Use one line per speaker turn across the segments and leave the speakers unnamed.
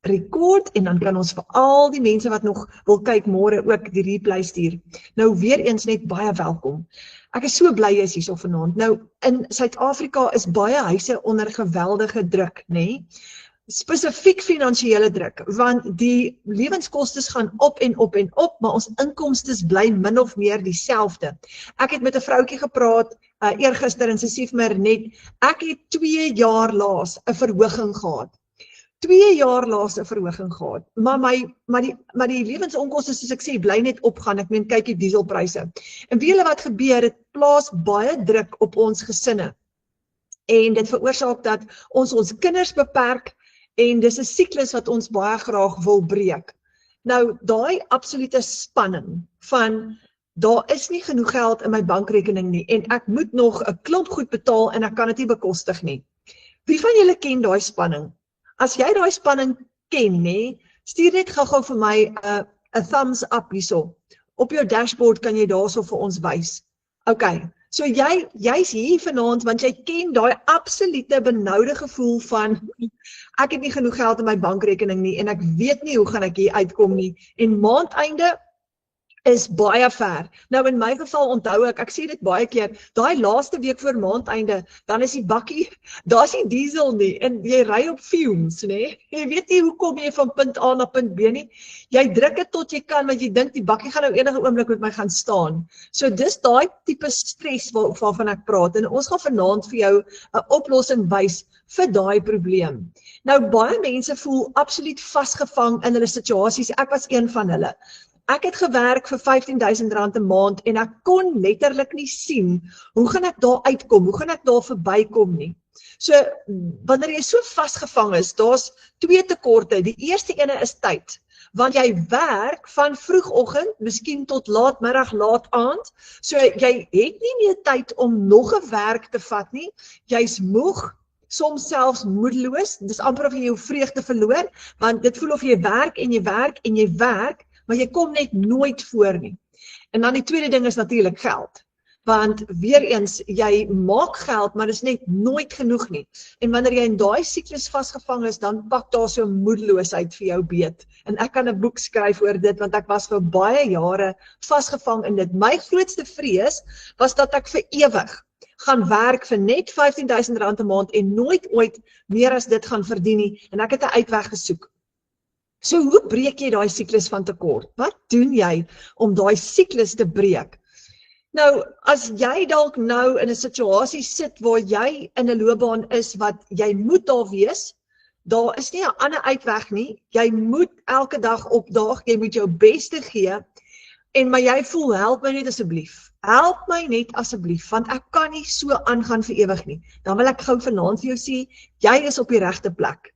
record en dan kan ons vir al die mense wat nog wil kyk môre ook die replay stuur. Nou weer eens net baie welkom. Ek is so bly jy is hierso vanaand. Nou in Suid-Afrika is baie huise onder geweldige druk, nê? Spesifiek finansiële druk, want die lewenskostes gaan op en op en op, maar ons inkomstes bly min of meer dieselfde. Ek het met 'n vroutjie gepraat eergister en sy sê vir my net, ek het 2 jaar laas 'n verhoging gehad. 2 jaar laas 'n verhoging gehad, maar die lewensonkoste soos ek sê, bly net opgaan, ek meen kyk die dieselpryse. En weet julle wat gebeur, dit plaas baie druk op ons gesinne. En dit veroorsaak dat ons kinders beperk, en dis 'n siklus wat ons baie graag wil breek. Nou, daai absolute spanning van, daar is nie genoeg geld in my bankrekening nie, en ek moet nog 'n klomp goed betaal, en ek kan dit nie bekostig nie. Wie van julle ken daai spanning? As jy daai spanning ken, nê, stuur net gou-gou vir my 'n thumbs up hierso. Op jou dashboard kan jy daarso vir ons wys. Okay, so jy's hier vanaand, want jy ken daai absolute benoude gevoel van, ek het nie genoeg geld in my bankrekening nie, en ek weet nie hoe gaan ek hier uitkom nie, en maandeinde is baie ver. Nou in my geval onthou ek sê dit baie keer, daai laaste week voor maandeinde, dan is die bakkie, daar's nie diesel nie, en jy ry op fumes, nê? Jy weet nie hoe kom jy van punt A na punt B nie. Jy druk dit tot jy kan, want jy dink die bakkie gaan nou enige oomblik met my gaan staan. So dis daai tipe stres waarvan ek praat, en ons gaan vanaand vir jou 'n oplossing wys vir daai probleem. Nou baie mense voel absoluut vasgevang in hulle situasies, ek was een van hulle. Ek het gewerk vir R15,000 'n maand en ek kon letterlik nie sien, hoe gaan ek daar uitkom, hoe gaan ek daar verbykom nie. So, wanneer jy so vasgevang is, daar's 2 tekorte. Die eerste ene is tyd, want jy werk van vroegoggend, miskien tot laatmiddag, laat aand, so jy het nie meer tyd om nog 'n werk te vat nie, jy's moeg, soms selfs moedeloos, dis amper of jy jou vreugde verloor, want dit voel of jy werk en jy werk en jy werk, maar jy kom net nooit voor nie. En dan die tweede ding is natuurlik geld. Want weer eens, jy maak geld, maar dit is net nooit genoeg nie. En wanneer jy in daai siklus vasgevang is, dan pak daar so 'n moedeloosheid vir jou beet. En ek kan 'n boek skryf oor dit, want ek was vir baie jare vasgevang in dit. My grootste vrees was dat ek vir ewig gaan werk vir net R15,000 'n maand en nooit ooit meer as dit gaan verdien nie. En ek het 'n uitweg gesoek. So hoe breek jy daai siklus van tekort? Wat doen jy om daai siklus te breek? Nou, as jy dalk nou in 'n situasie sit waar jy in 'n loopbaan is wat jy moet daar wees, daar is nie 'n ander uitweg nie, jy moet elke dag opdaag, jy moet jou beste gee, maar jy voel, help my net asseblief, want ek kan nie so aangaan vir ewig nie. Dan wil ek gou vanaand vir jou sê, jy is op die regte plek.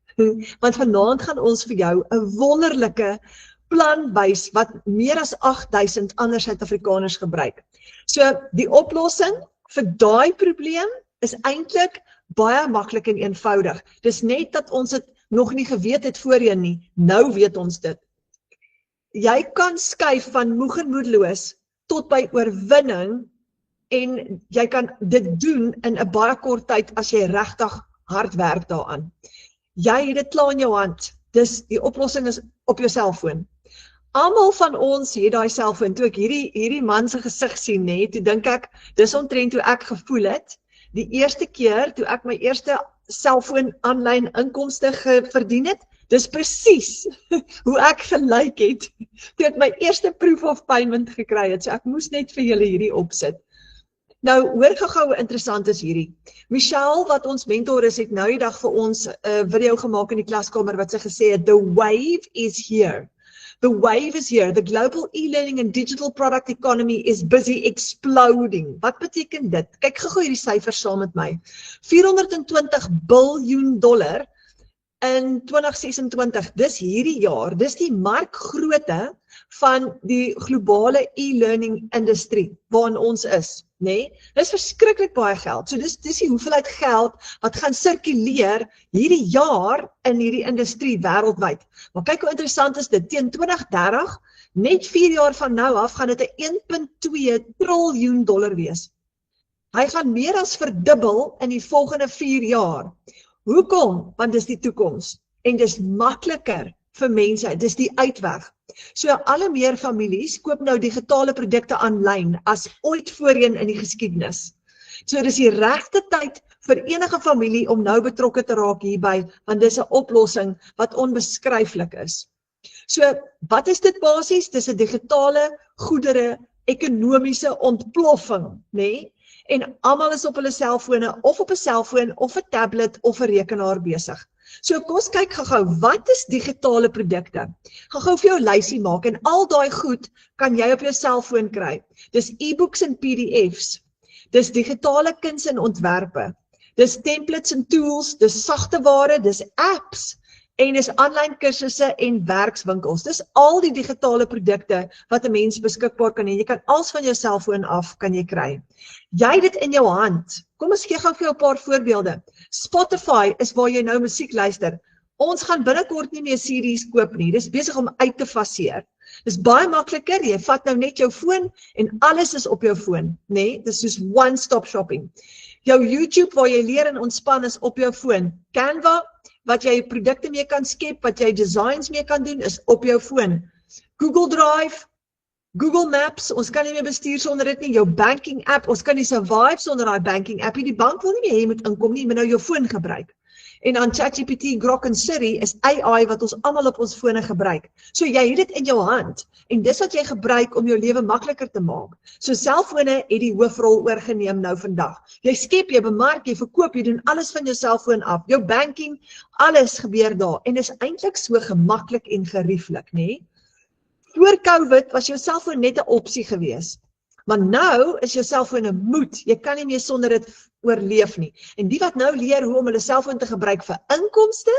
Want vanaand gaan ons vir jou 'n wonderlike plan wys wat meer as 8,000 ander Suid-Afrikaners gebruik. So die oplossing vir daai probleem is eintlik baie maklik en eenvoudig. Dis net dat ons dit nog nie geweet het voorheen nie. Nou weet ons dit. Jy kan skuif van moeg en moedeloos tot by oorwinning en jy kan dit doen in 'n baie kort tyd as jy regtig hard werk daaraan. Jy het dit klaar in jou hand. Dus die oplossing is op jou selfoon. Almal van ons het daai selfoon. Toe ek hierdie man se gesig sien, toe dink ek, dis omtrent hoe ek gevoel het. Die eerste keer toe ek my eerste selfoon aanlyn inkomste verdien het, dis presies hoe ek gelyk het toe ek my eerste proof of payment gekry het. So ek moes net vir julle hierdie opsit. Nou, hoor gou hoe interessant is hierdie. Michelle, wat ons mentor is, het nou die dag vir ons 'n video gemaak in die klaskamer wat sy gesê het, the wave is here. The wave is here. The global e-learning and digital product economy is busy exploding. Wat beteken dit? Kyk gou hierdie syfers saam met my. $420 biljoen in 2026, dis hierdie jaar, dis die markgrootte van die globale e-learning industrie waarin ons is, nê? Dis verskriklik baie geld. So dis die hoeveelheid geld wat gaan sirkuleer hierdie jaar in hierdie industrie wêreldwyd. Maar kyk hoe interessant is dit, teen 2030, net 4 jaar van nou af gaan dit 'n $1.2 triljoen wees. Hy gaan meer as verdubbel in die volgende 4 jaar. Hoekom? Want dis die toekoms. En dis makliker vir mense, dis die uitweg. So alle meer families koop nou digitale produkte aanlyn as ooit voorheen in die geskiedenis. So dis die regte tyd vir enige familie om nou betrokke te raak hierby, want dis 'n oplossing wat onbeskryflik is. So wat is dit basies? Dis 'n digitale goedere ekonomiese ontploffing, nê? En almal is op hulle selfone of op 'n selfoon of 'n tablet of 'n rekenaar besig. So kom ons kyk gou-gou, wat is digitale produkte? Gaan gou vir jou 'n lysie maak en al daai goed kan jy op jou selfoon kry. Dis e-books en PDFs. Dis digitale kuns en ontwerpe. Dis templates en tools, dis sagte ware, dis apps en dis aanlyn kursusse en werkswinkels. Dis al die digitale produkte wat 'n mens beskikbaar kan hê. Jy kan alles van jou selfoon af kan jy kry. Jy het dit in jou hand. Kom ons gee gou vir jou 'n paar voorbeelde. Spotify is waar jy nou musiek luister. Ons gaan binnekort nie meer CD's koop nie. Dis besig om uit te faseer. Dis baie makliker. Jy vat nou net jou foon en alles is op jou foon, nê? Dis soos one-stop shopping. Jou YouTube waar jy leer en ontspan is op jou foon. Canva wat jy produkte mee kan skep, wat jy designs mee kan doen, is op jou foon. Google Drive, Google Maps, ons kan nie meer bestuur sonder dit nie. Jou banking app, ons kan nie survive sonder daai banking app nie. Die bank wil nie meer hê jy moet inkom nie, jy moet nou jou foon gebruik. En dan ChatGPT, Grok en Siri is AI wat ons almal op ons fone gebruik. So jy het dit in jou hand en dis wat jy gebruik om jou lewe makliker te maak. So selfone het die hoofrol oorgeneem nou vandag. Jy skep, jy bemark, jy verkoop, jy doen alles van jou selfoon af. Jou banking, alles gebeur daar en is eintlik so gemaklik en gerieflik, nê? Voor COVID was jou selfoon net 'n opsie gewees. Maar nou is jou selfoon 'n moet. Jy kan nie meer sonder dit oorleef nie. En die wat nou leer hoe om hulle selfoon te gebruik vir inkomste,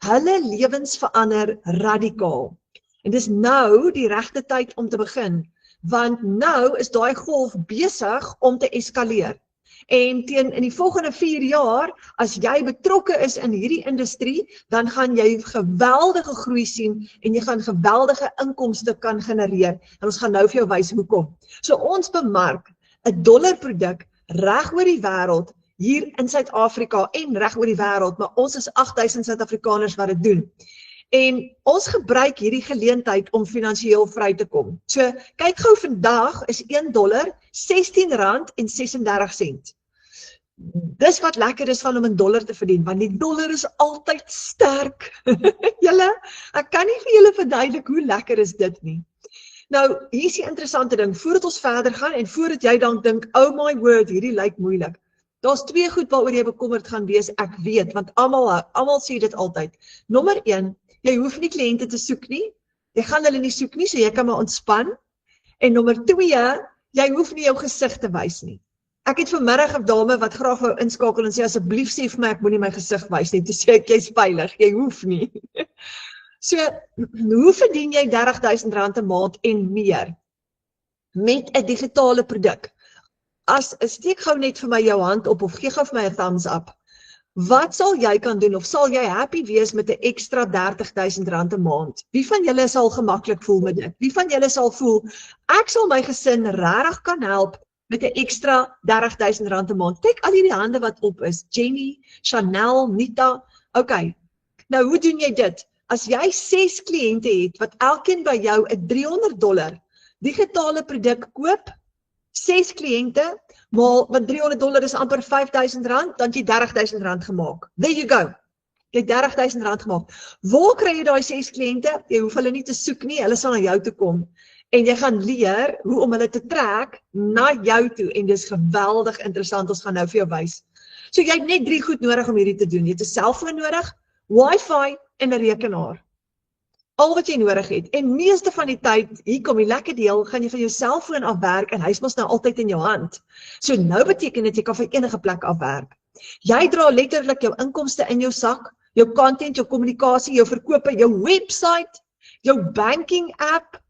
hulle lewens verander radikaal. En dis nou die regte tyd om te begin, want nou is daai golf besig om te eskaleer. En in die volgende 4 jaar, as jy betrokke is in hierdie industrie, dan gaan jy geweldige groei sien en jy gaan geweldige inkomste kan genereer. En ons gaan nou vir jou wys hoekom. So ons bemark 'n dollarproduk reg oor die wêreld, hier in Suid-Afrika en reg oor die wêreld, maar ons is 8000 Suid-Afrikaners wat dit doen. En ons gebruik hierdie geleentheid om finansiëel vry te kom. So kyk gou, vandag is $1 R16.36. Dis wat lekker is van om in dollar te verdien, want die dollar is altyd sterk. Julle, ek kan nie vir julle verduidelik hoe lekker is dit nie. Nou, hier is die interessante ding, voordat ons verder gaan en voordat jy dan dink, oh my word, hierdie lyk moeilik. Daar's 2 goed waaroor jy bekommerd gaan wees, ek weet, want almal sê dit altyd. Nommer 1, jy hoef nie kliënte te soek nie. Jy gaan hulle nie soek nie, so jy kan maar ontspan. En nommer 2, jy hoef nie jou gesig te wys nie. Ek het vanmiddag 'n dame wat graag wou inskakel en sê asseblief sê vir my ek moenie my gesig wys nie. Toe sê ek jy's veilig, jy hoef nie. So, hoe verdien jy R30.000 'n maand en meer met 'n digitale produk? Steek gou net vir my jou hand op of gee gou vir my 'n thumbs up. Wat sal jy kan doen of sal jy happy wees met 'n ekstra R30.000 'n maand? Wie van julle sal gemaklik voel met dit? Wie van julle sal voel ek sal my gesin regtig kan help met 'n ekstra R30.000 'n maand? Kyk al hierdie hande wat op is. Jenny, Chanel, Nita. Okay. Nou hoe doen jy dit? As jy 6 kliënte het wat elkeen by jou 'n $300 digitale produk koop, 6 kliënte, maar want $300 is amper R5.000, dan het jy R30.000 gemaak. There you go. Jy het R30.000 gemaak. Waar kry jy daai 6 kliënte? Jy hoef hulle nie te soek nie, hulle sal na jou toe kom. En jy gaan leer hoe om hulle te trek na jou toe en dis geweldig interessant, ons gaan nou vir jou wys. So jy het net 3 goed nodig om hierdie te doen. Jy het 'n selfoon nodig, Wi-Fi en 'n rekenaar. Al wat jy nodig het. En meeste van die tyd, hier kom die lekker deel, gaan jy van jou selfoon afwerk en hy's mos nou altyd in jou hand. So nou beteken dit jy kan van enige plek afwerk. Jy dra letterlik jou inkomste in jou sak, jou content, jou kommunikasie, jou verkope, jou website, jou banking app,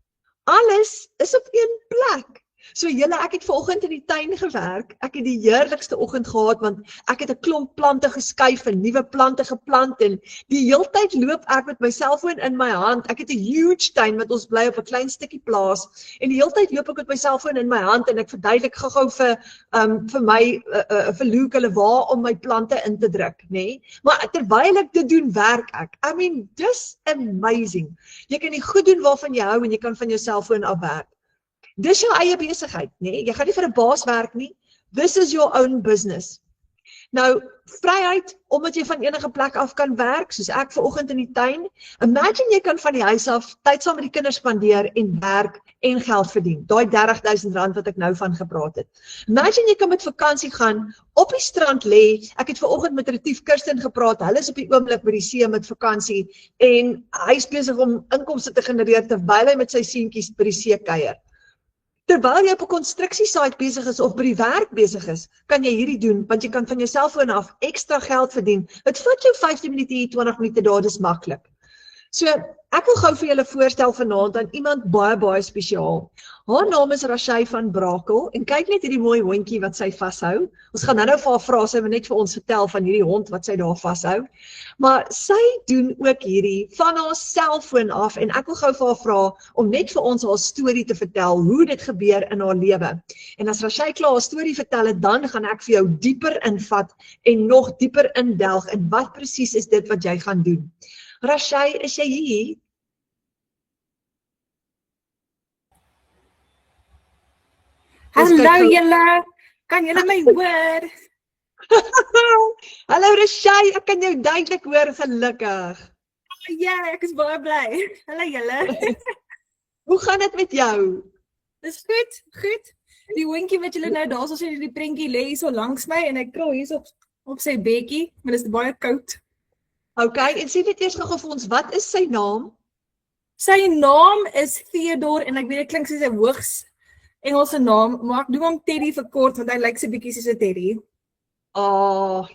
alles is op een plek. So julle, ek het vanoggend in die tuin gewerk. Ek het die heerlikste oggend gehad want ek het 'n klomp plante geskuif en nuwe plante geplant en die heeltyd loop ek met my selfoon in my hand. Ek het 'n huge tuin want ons bly op 'n klein stukkie plaas en die heeltyd loop ek met my selfoon in my hand en ek verduidelik gou-gou vir my vir Luke hulle waar om my plante in te druk, nê? Nee? Maar terwyl ek dit doen, werk ek. I mean, dis amazing. Jy kan die goed doen waarvan jy hou en jy kan van jou selfoon af werk. Dis jou eie besigheid, nee? Jy gaan nie vir 'n baas werk nie. This is your own business. Nou, vryheid, omdat jy van enige plek af kan werk, soos ek vanoggend in die tuin. Imagine jy kan van die huis af tyd saam met die kinders spandeer en werk en geld verdien. Daai R30.000 wat ek nou van gepraat het. Imagine jy kan met vakansie gaan, op die strand lê. Ek het vanoggend met Retief Kirsten gepraat. Hulle is op die oomblik by die see met vakansie en hy is besig om inkomste te genereer terwyl hy met sy seentjies by die see kuier. Terwyl jy op 'n konstruksiesite besig is of by die werk besig is, kan jy hierdie doen, want jy kan van jou selfoon af ekstra geld verdien. Dit vat jou 15 minute hier, 20 minute daar, dis maklik. So, ek wil gou vir julle voorstel vanaand aan iemand baie spesiaal. Haar naam is Rashay van Brakel en kyk net hierdie mooi hondjie wat sy vashou. Ons gaan nou vir haar vra, sy wil net vir ons vertel van hierdie hond wat sy daar vashou. Maar sy doen ook hierdie van haar selfoon af en ek wil gou vir haar vra om net vir ons haar storie te vertel, hoe dit gebeur in haar lewe. En as Rashay klaar haar storie vertel het, dan gaan ek vir jou dieper invat en nog dieper indelg in wat presies is dit wat jy gaan doen. Rashay, is jy hier?
Hallo julle, kan julle my hoor?
Hallo Rashay, ek kan jou duidelik hoor, gelukkig.
Ja, ek is baie bly. Hallo julle.
Hoe gaan dit met jou?
Dis goed. Die hondjie wat julle nou daarso sien in die prentjie lê hier so langs my en ek krul hier op sy bekkie, maar dit is baie koud.
Okay, en sê net eers gou vir ons, wat is sy naam?
Sy naam is Theodore en ek weet dit klink soos 'n hoogs Engelse naam, maar ek doen hom Teddy vir kort want hy lyk so bietjie soos 'n teddy.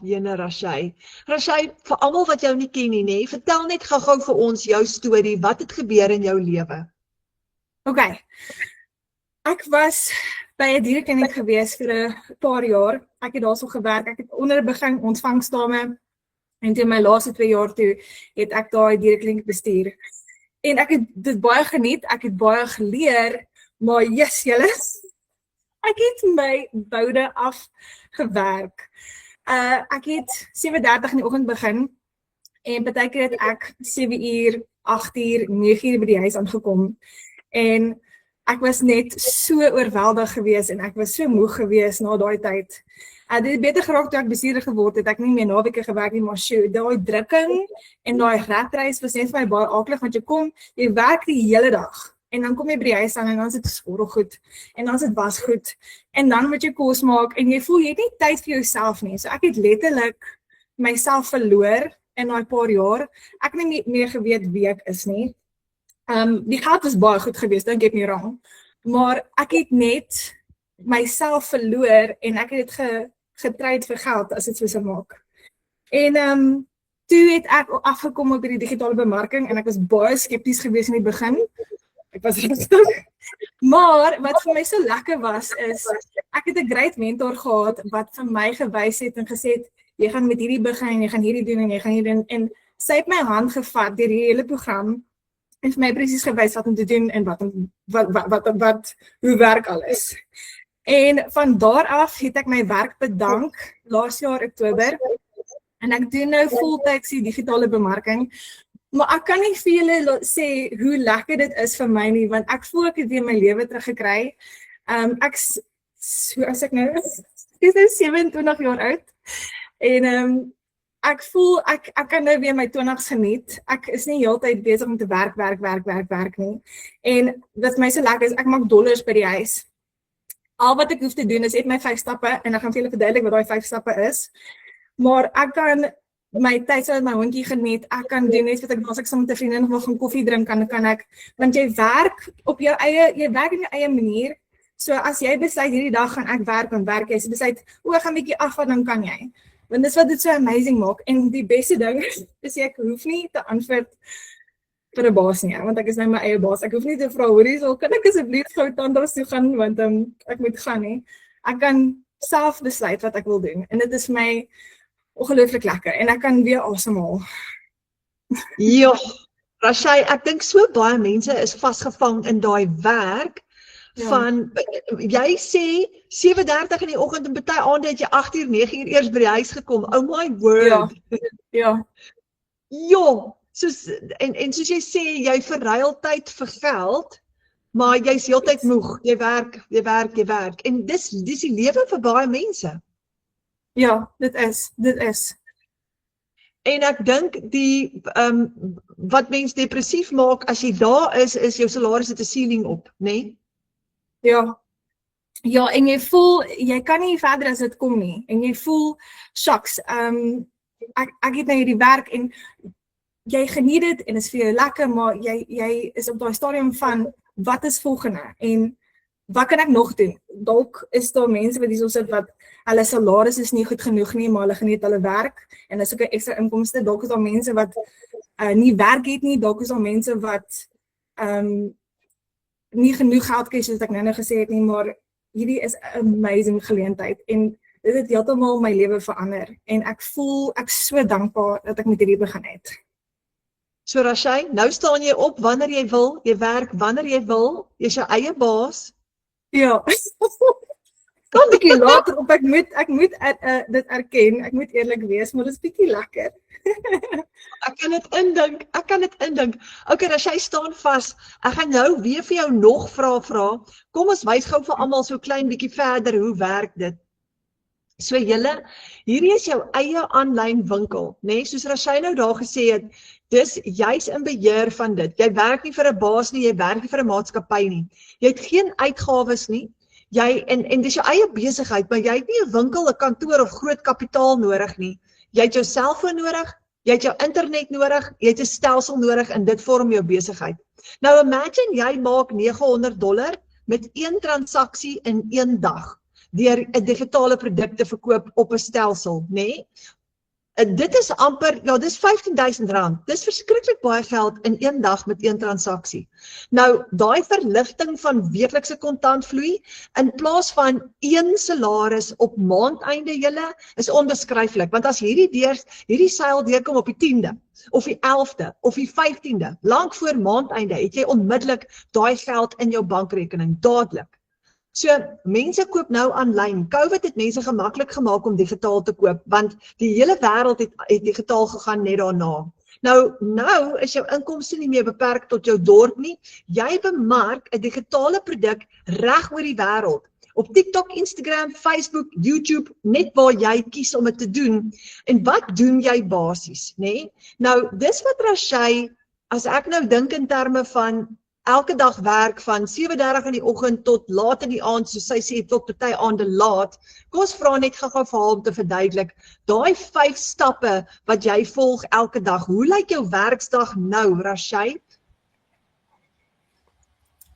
Jene Rashay. Rashay, vir almal wat jou nie ken nie, nê, vertel net gou-gou vir ons jou storie, wat het gebeur in jou lewe?
Okay. Ek was by 'n dierekliniek gewees vir 'n paar jaar. Ek het daarso gewerk. Ek het onder begin ontvangsdame en toe my laaste 2 jaar toe het ek daai dierekliniek bestuur. En ek het dit baie geniet, ek het baie geleer, maar julle, ek het my boude afgewerk. Ek het 7:30 in die oggend begin en partykeer het ek 7 uur, 8 uur, 9 uur by die huis aangekom. En ek was net so oorweldig geweest en ek was so moeg geweest na daai tyd. Dit het beter geraak toe ek bestuurder geword het, ek nie meer naweke gewerk nie, maar daai drukking en daai ratreis was net vir my baie aaklig, want jy werk die hele dag en dan kom jy by die huis aan en dan is dit skorrelgoed en dan is dit wasgoed en dan moet jy kos maak en jy voel jy het nie tyd vir jouself nie. So ek het letterlik myself verloor in daai paar jaar. Ek het nie meer geweet wie ek is nie. Die geld was baie goed geweest, dink ek nie wrong, maar ek het net myself verloor en ek het dit getryd vir geld as dit so sou maak. En toe het ek afgekom op die digitale bemarking en ek was baie skepties geweest in die begin. Ek was rustig. Maar wat vir my so lekker was is ek het 'n great mentor gehad wat vir my gewys het en gesê het jy gaan met hierdie begin, jy gaan hierdie doen en jy gaan hierdie doen en sy het my hand gevat deur die hele program en vir my presies gewys wat om te doen en hoe werk alles. En van daar af het ek my werk bedank laas jaar Oktober en ek doen nou voltyds die digitale bemarking. Maar ek kan nie vir julle sê hoe lekker dit is vir my nie, want ek voel ek het weer my lewe teruggekry. As ek nou is 27 jaar oud en ek voel ek kan nou weer my 20's geniet. Ek is nie heeltyd besig om te werk nie. En wat my so lekker is, ek maak dollars by die huis. Al wat ek hoef te doen is net my 5 stappe en ek gaan vir julle verduidelik wat daai 5 stappe is. Maar ek kan my tyd saam met my hondjie geniet. Ek kan doen net wat ek as ek saam met 'n vriendin wil gaan koffie drink kan ek, want jy werk op jou eie, jy werk in jou eie manier. So as jy besluit hierdie dag gaan ek werk, dan werk jy. As jy besluit ek gaan 'n bietjie afvat, dan kan jy. Want dis wat dit so amazing maak. En die beste ding is ek hoef nie te antwoord vir 'n baas nie, want ek is nou my eie baas. Ek hoef nie te vra hoorie, so kan ek asseblief gou tandarts toe gaan want ek moet gaan nie. Ek kan self besluit wat ek wil doen en dit is my ongelooflik lekker en ek kan weer asemhaal.
Ja, Rashay, ek dink so baie mense is vasgevang in daai werk van, jy sê 7:30 in die oggend en party aande het jy 8:00, 9:00 eers by die huis gekom. Oh my word.
Ja.
Ja, soos, en soos jy sê, jy verruil tyd vir geld, maar jy's heeltyd moeg. Jy werk. En dis die lewe vir baie mense.
Ja, dit is.
En ek dink wat mens depressief maak as jy daar is jou salaris het 'n ceiling op, né? Nee?
Ja, en jy voel, jy kan nie verder as dit kom nie. En jy voel, shucks, ek het nou hierdie werk en jy geniet dit en is vir jou lekker, maar jy is op daai stadium van, wat is volgende? En wat kan ek nog doen? Dalk is daar mense wat hierso sit wat hulle salaris is nie goed genoeg nie, maar hulle geniet hulle werk en dis ook 'n ekstra inkomste. Dalk is daar mense wat nie werk het nie, dalk is daar mense wat nie genoeg geld kry soos ek nou gesê het nie, maar hierdie is 'n amazing geleentheid en dit het heeltemal my lewe verander en ek voel ek so dankbaar dat ek met hierdie begin het.
So Rashay, nou staan jy op wanneer jy wil, jy werk wanneer jy wil, jy's jou eie baas.
Ja. Kan 'n bietjie later op, ek moet dit erken, ek moet eerlik wees, maar dit is bietjie lekker.
Ek kan dit indink. Okay, Rashay, staan vas. Ek gaan nou weer vir jou nog vra. Kom ons wys gou vir almal so klein bietjie verder hoe werk dit. So julle, hierdie is jou eie aanlyn winkel, né? Nee? Soos Rashay nou daar gesê het, dis jy's in beheer van dit. Jy werk nie vir 'n baas nie, jy werk nie vir 'n maatskappy nie. Jy het geen uitgawes nie. En dis jou eie besigheid, maar jy het nie 'n winkel, 'n kantoor of groot kapitaal nodig nie. Jy het jou selfoon nodig, jy het jou internet nodig, jy het 'n stelsel nodig en dit vorm jou besigheid. Nou imagine jy maak $900 met 1 transaksie in 1 dag deur 'n digitale produk te verkoop op 'n stelsel, né? Nee? Dit is amper, ja, dis R15,000. Dis verskriklik baie geld in 1 dag met 1 transaksie. Nou, daai verligting van weeklikse kontantvloei in plaas van 1 salaris op maandeinde julle is onbeskryflik, want as hierdie seil deurkom op die 10de of die 11de of die 15de, lank voor maandeinde, het jy onmiddellik daai geld in jou bankrekening dadelik. So, mense koop nou aanlyn. COVID het mense gemaklik gemaak om digitaal te koop, want die hele wêreld het digitaal gegaan net daarna. Nou is jou inkomste nie meer beperk tot jou dorp nie. Jy bemark 'n digitale produk reg oor die wêreld. Op TikTok, Instagram, Facebook, YouTube, net waar jy kies om dit te doen. En wat doen jy basies, né? Nee? Nou, dis wat Rashay, as ek nou dink in terme van elke dag werk van 7:30 in die oggend tot laat in die aand, soos sy sê, tot party aande laat. Kom ons vra net gou vir haar om te verduidelik, daai 5 stappe wat jy volg elke dag, hoe lyk jou werksdag nou, Rashay?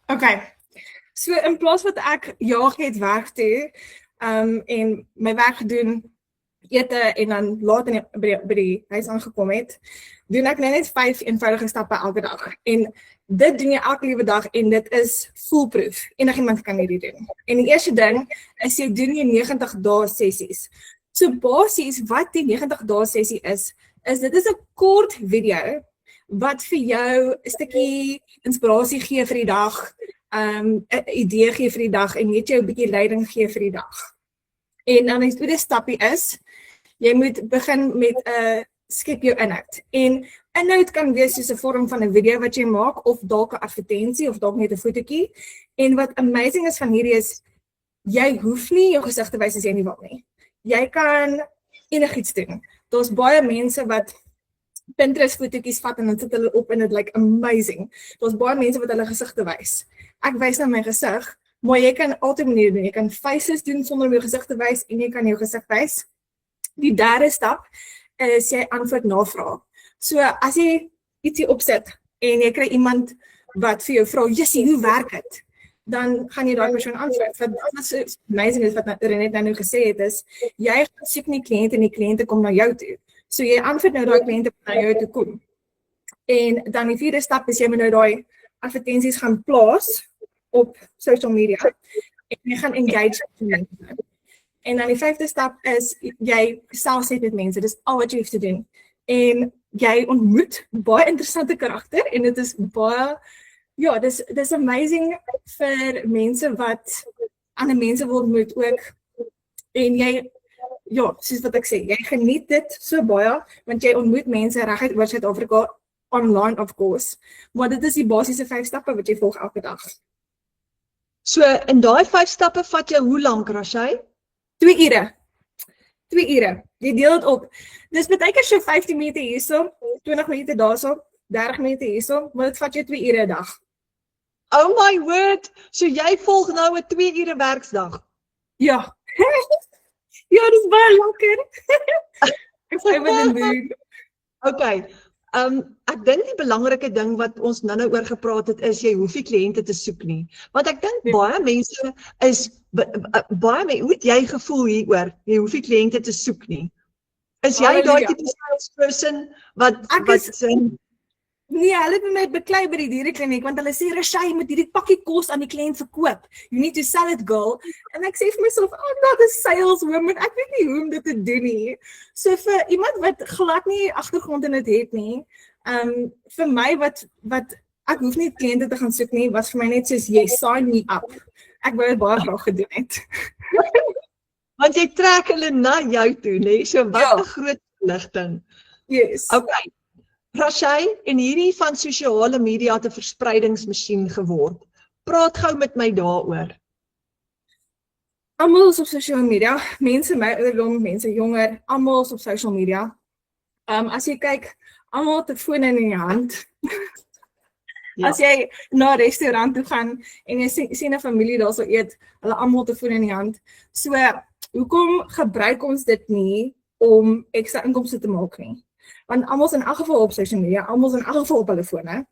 Okay, so in plaas wat ek jaag het werk toe, en my werk gedoen, ete en dan laat by die huis aangekom het, doen ek net 5 eenvoudige stappe elke dag. En dit doen jy elke liewe dag en dit is foolproof. Enigiemand kan hierdie doen. En die eerste ding is jy doen jy 90 dae sessies. So basies wat die 90 dae sessie is dit is 'n kort video wat vir jou 'n stukkie inspirasie gee vir die dag, 'n idee gee vir die dag en net jou 'n bietjie leiding gee vir die dag. En dan die tweede stappie is, jy moet begin met 'n skep jou inhoud. En inhoud kan wees soos 'n vorm van 'n video wat jy maak, of dalk 'n advertensie, of dalk net 'n fotootjie. En wat amazing is van hierdie is, jy hoef nie jou gesig te wys as jy nie wil nie. Jy kan enigiets doen. Daar's baie mense wat Pinterest fotootjies vat en dan sit hulle op en dit lyk amazing. Daar's baie mense wat hulle gesig te wys. Ek wys nou my gesig, maar jy kan altyd maniere doen. Jy kan faces doen sonder om jou gesig te wys en jy kan jou gesig wys. Die derde stap is jy antwoord navraag. So as jy ietsie opset en jy kry iemand wat vir jou vra, "Jessie, hoe werk dit?" Dan gaan jy daai persoon antwoord. Wat so amazing is wat Renet nou gesê het is, jy gaan soek nie kliënte en die kliënte kom na jou toe. So jy antwoord nou daai kliënte wat na jou toe kom. En dan die vierde stap is jy moet nou daai advertensies gaan plaas op social media en jy gaan engage met mense. En dan die vyfde stap is jy self set met mense, dis al wat jy hoef te doen. En jy ontmoet baie interessante karakter en dit is baie, ja, dis amazing vir mense wat ander mense wil ontmoet ook. En jy, ja, soos wat ek sê, jy geniet dit so baie, want jy ontmoet mense reguit oor Suid-Afrika, online of course, maar dit is die basiese 5 stappe wat jy volg elke dag.
So, in daai 5 stappe vat jou hoe lank, Rashai?
2 ure. 2 ure. Jy deel dit op. Dis baie keer so 15 minute hierso, 20 minute daarso, 30 minute hierso, maar dit vat jou 2 ure 'n dag.
Oh my word, so jy volg nou 'n 2 ure werksdag?
Ja. Ja, dis baie lekker. Ek sê wat doen.
Okay. Ek dink die belangrike ding wat ons nou oor gepraat het is jy hoef nie kliënte te soek nie. Want ek dink baie mense is hoe het jy gevoel hieroor? Jy hoef nie kliënte te soek nie. Is jy daai tipe salesperson wat
Nee, hulle het my beklei by die dierekliniek want hulle sê Rashai, jy moet hierdie pakkie kos aan die kliënt verkoop. You need to sell it, girl. En ek sê vir myself, I'm not a saleswoman. Ek weet nie hoe om dit te doen nie. So vir iemand wat glad nie agtergrond in dit het nie, vir my wat ek hoef nie kliënte te gaan soek nie, was vir my net soos jy sign me up. Ek wou dit baie graag gedoen het.
Want jy trek hulle na jou toe, nê? So wat 'n groot ligting.
Yes.
Okay. Rashai, en hierdie van sosiale media het 'n verspreidingsmasjien geword. Praat gou met my daaroor.
Almal is op sosiale media, mense my ouderdom, mense jonger, almal is op social media. As jy kyk, almal het 'n foon in die hand. Ja. As jy na 'n restaurant toe gaan en jy sien 'n familie daar so eet, hulle almal het 'n foon in die hand. So, hoekom gebruik ons dit nie om ekstra inkomste te maak nie? Want almal is in elk geval op social media, almal is in elk geval op hulle fone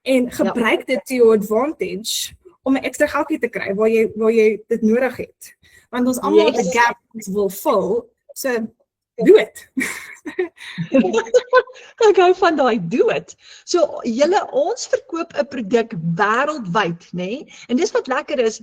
en gebruik dit to your advantage om 'n ekstra geldjie te kry waar jy dit nodig het. Want ons almal het 'n gap wil vul, so do it.
Ek hou van daai do it. So ons verkoop 'n produk wêreldwyd, nê? En dis wat lekker is,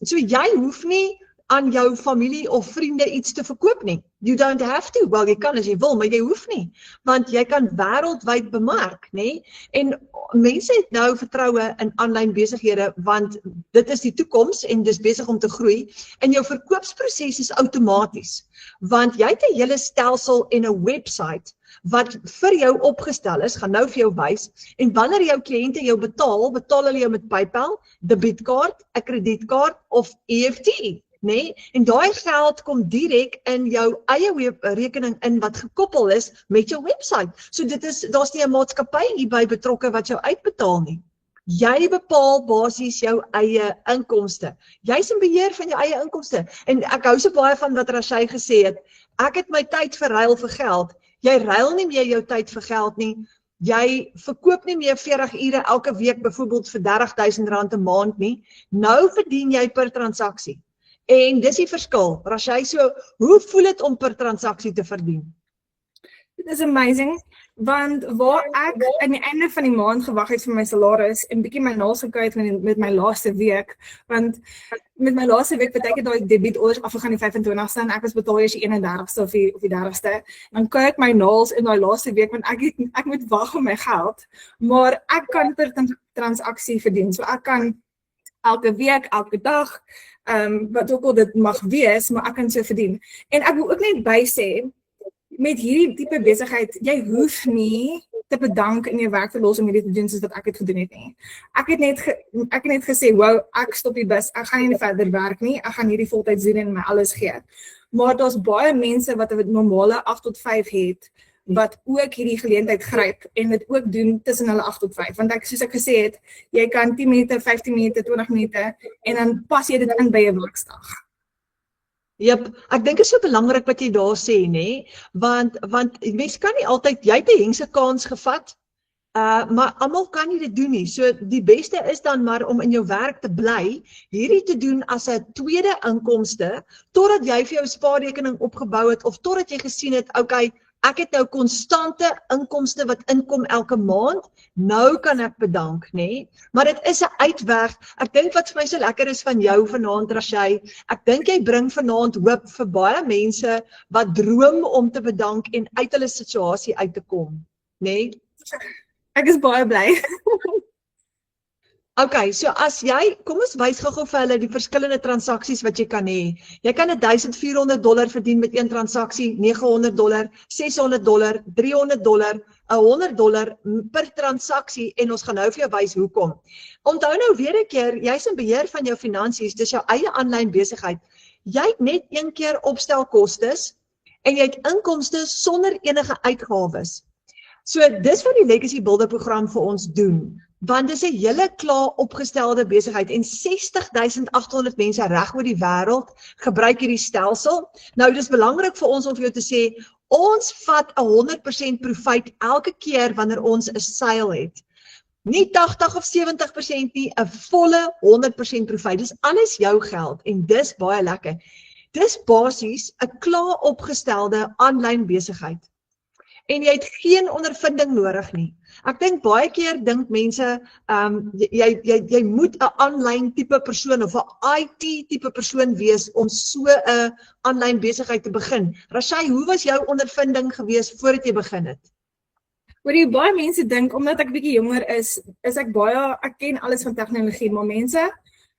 so jy hoef nie aan jou familie of vriende iets te verkoop nie. You don't have to. Wel, jy kan as jy wil, maar jy hoef nie. Want jy kan wêreldwyd bemark, nê? En mense het nou vertroue in aanlyn besighede want dit is die toekoms en dis besig om te groei. En jou verkoopsproses is outomaties. Want jy het 'n hele stelsel en 'n website wat vir jou opgestel is, gaan nou vir jou wys. En wanneer jou kliënte jou betaal hulle jou met PayPal, debietkaart, 'n kredietkaart of EFT. Nee, en daai geld kom direk in jou eie rekening in wat gekoppel is met jou website. So daar's nie 'n maatskappy hierby betrokke wat jou uitbetaal nie. Jy bepaal basies jou eie inkomste. Jy's in beheer van jou eie inkomste. En ek hou so baie van wat Rashai gesê het. Ek het my tyd verruil vir geld. Jy ruil nie meer jou tyd vir geld nie. Jy verkoop nie meer 40 ure elke week byvoorbeeld vir R30,000 'n maand nie. Nou verdien jy per transaksie. En dis die verskil. Rashai, so hoe voel dit om per transaksie te verdien?
Dit is amazing, want waar ek aan die einde van die maand gewag het vir my salaris en bietjie my naels gekry het met my laaste week, want met my laaste week beteken daai debietorders afgegaan die 25ste en ek was betaal eers die 31ste of die 30ste. Dan kry ek my naels in daai laaste week want ek moet wag vir my geld, maar ek kan per transaksie verdien. So ek kan elke week, elke dag, wat ook al dit mag wees, maar ek kan so verdien. En ek wil ook net by sê, met hierdie tipe besigheid, jy hoef nie te bedank in jou werk te los om hierdie te doen soos wat ek het gedoen het nie. Ek het net gesê, wow, ek stop die bus, ek gaan nie verder werk nie, ek gaan hierdie voltyds doen en my alles gee. Maar daar's baie mense wat 'n normale 8 tot 5 het, wat ook hierdie geleentheid gryp en dit ook doen tussen hulle 8 tot 5. Want soos ek gesê het, jy kan 10 minute, 15 minute, 20 minute en dan pas jy dit in by 'n werksdag.
Jep, ek dink dit is so belangrik wat jy daar sê, nê? Want mens kan nie altyd, jy het 'n hengse kans gevat, maar almal kan nie dit doen nie. So die beste is dan maar om in jou werk te bly, hierdie te doen as 'n tweede inkomste, totdat jy vir jou spaarrekening opgebou het, of totdat jy gesien het, okay, Ek het nou konstante inkomste wat inkom elke maand. Nou kan ek bedank, nê? Maar dit is 'n uitweg. Ek dink wat vir my so lekker is van jou vanaand, Rashay, ek dink jy bring vanaand hoop vir baie mense wat droom om te bedank en uit hulle situasie uit te kom, nê?
Ek is baie bly.
Okay, so as jy, kom ons wys gou-gou vir hulle die verskillende transaksies wat jy kan hê. Jy kan $1,400 verdien met een transaksie, $900, $600, $300, $100 per transaksie en ons gaan nou vir jou wys hoekom. Onthou nou weer 'n keer, jy's in beheer van jou finansies, dis jou eie aanlyn besigheid. Jy het net een keer opstelkostes en jy het inkomste sonder enige uitgawes. So dis wat die Legacy Builder program vir ons doen. Want dis 'n hele klaar opgestelde besigheid en 60.800 mense reg oor die wêreld gebruik hierdie stelsel. Nou dis belangrik vir ons om vir jou te sê, ons vat 100% profijt elke keer wanneer ons 'n sale het. Nie 80 of 70% nie, 'n volle 100% profijt. Dis alles jou geld en dis baie lekker. Dis basies 'n klaar opgestelde aanlyn besigheid. En jy het geen ondervinding nodig nie. Ek dink baie keer dink mense, jy moet 'n aanlyn tipe persoon of 'n IT tipe persoon wees om so 'n aanlyn besigheid te begin. Rashay, hoe was jou ondervinding gewees voordat jy begin het?
Hoorie, baie mense dink, omdat ek bietjie jonger is ek ken alles van tegnologie, maar mense,